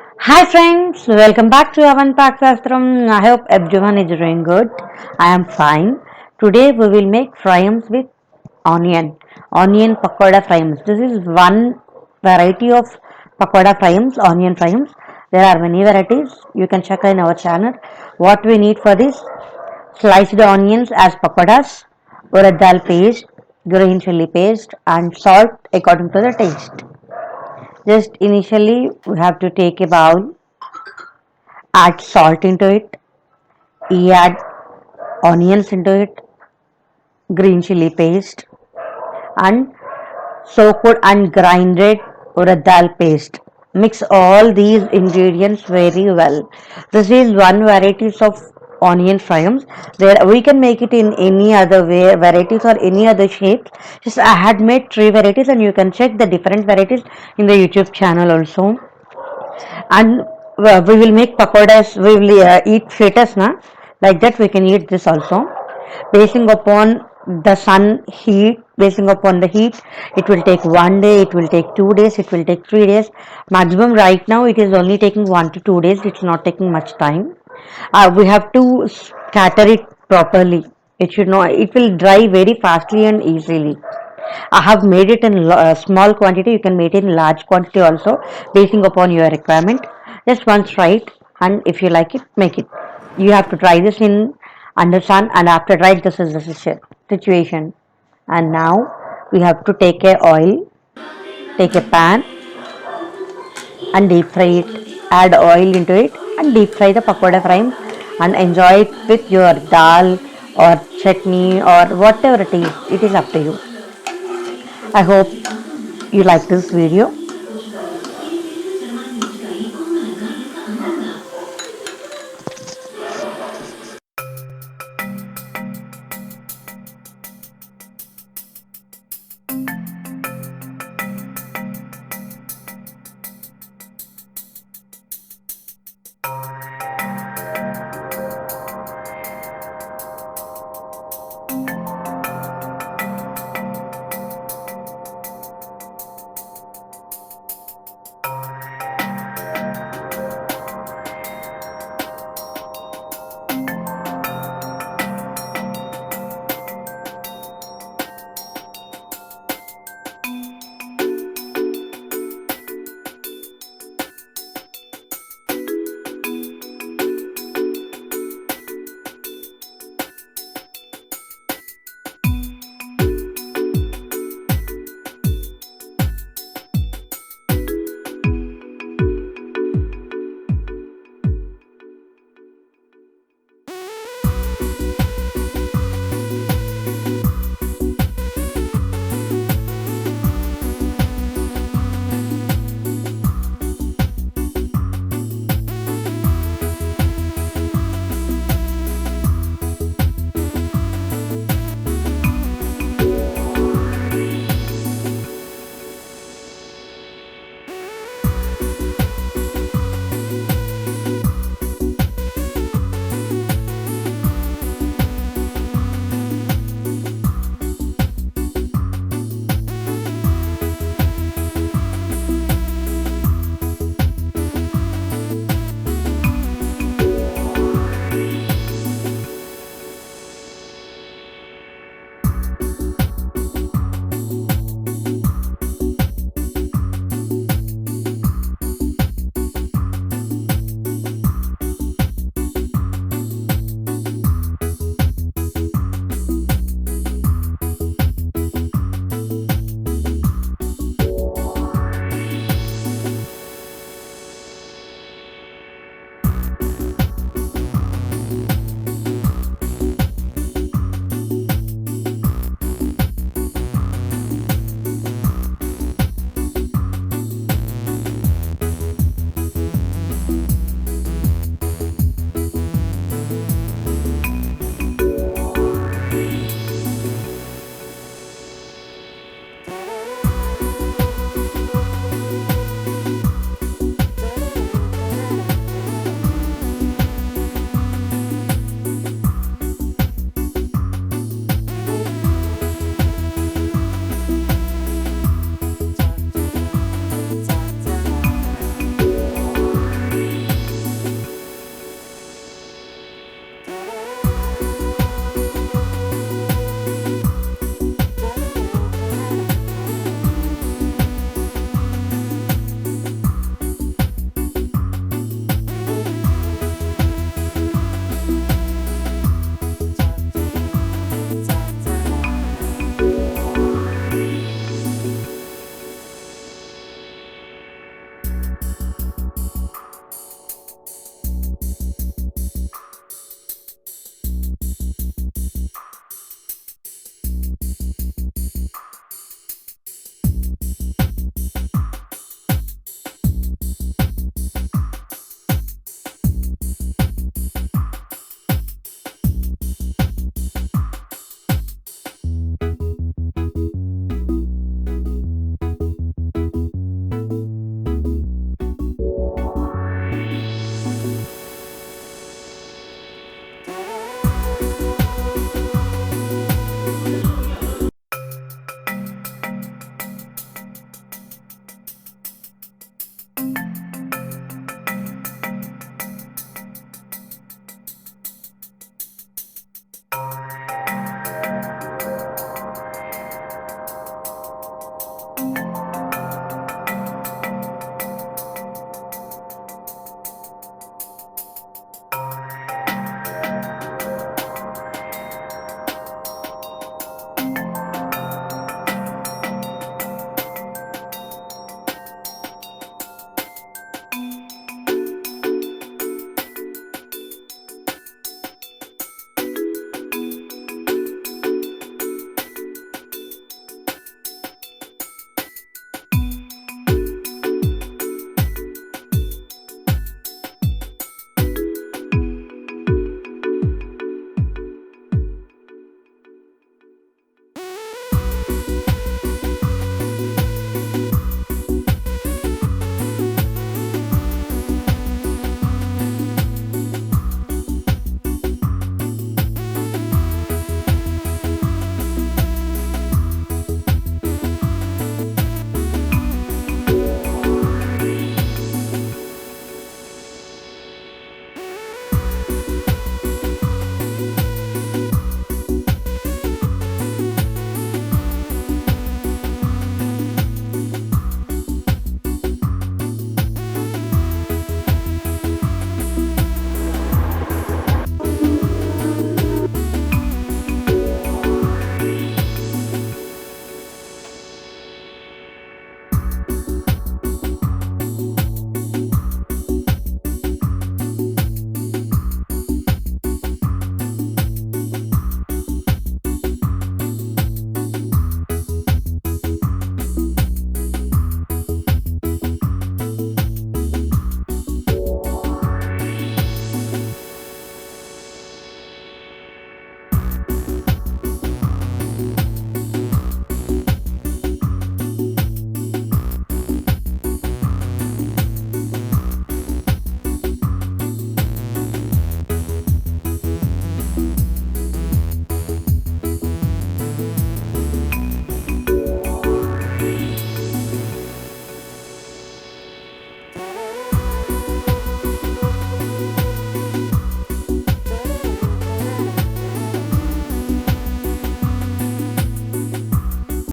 Hi friends, welcome back to AvanPakasastram. I hope everyone is doing good. I am fine. Today we will make fryums with onion pakoda fryums. This is one variety of pakoda fryums, onion fryums. There are many varieties. You can check in our channel. What we need for this: sliced onions as pakodas, urad dal paste, green chili paste, and salt according to the taste. Just initially, we have to take a bowl, add salt into it, add onions into it, green chili paste, and soak it and grind it urad dal paste. Mix all these ingredients very well. This is one varieties of onion fryums. There we can make it in any other way varieties or any other shapes. Just I had made three varieties and you can check the different varieties in the YouTube channel also. And we will make pakodas, we will eat fritters na, like that we can eat this also basing upon the sun heat, basing upon the heat. It will take 1 day, it will take 2 days, it will take 3 days maximum. Right now it is only taking 1 to 2 days, it's not taking much time. We have to scatter it properly. It should not, it will dry very fastly and easily. I have made it in small quantity. You can make it in large quantity also, basing upon your requirement. Just once try it, and if you like it, make it. You have to try this in under sun, and after try this is the situation. And now we have to take a oil, take a pan, and deep fry it. Add oil into it and deep fry the pakoda fry, and enjoy it with your dal or chutney or whatever it is. It is up to you. I hope you like this video.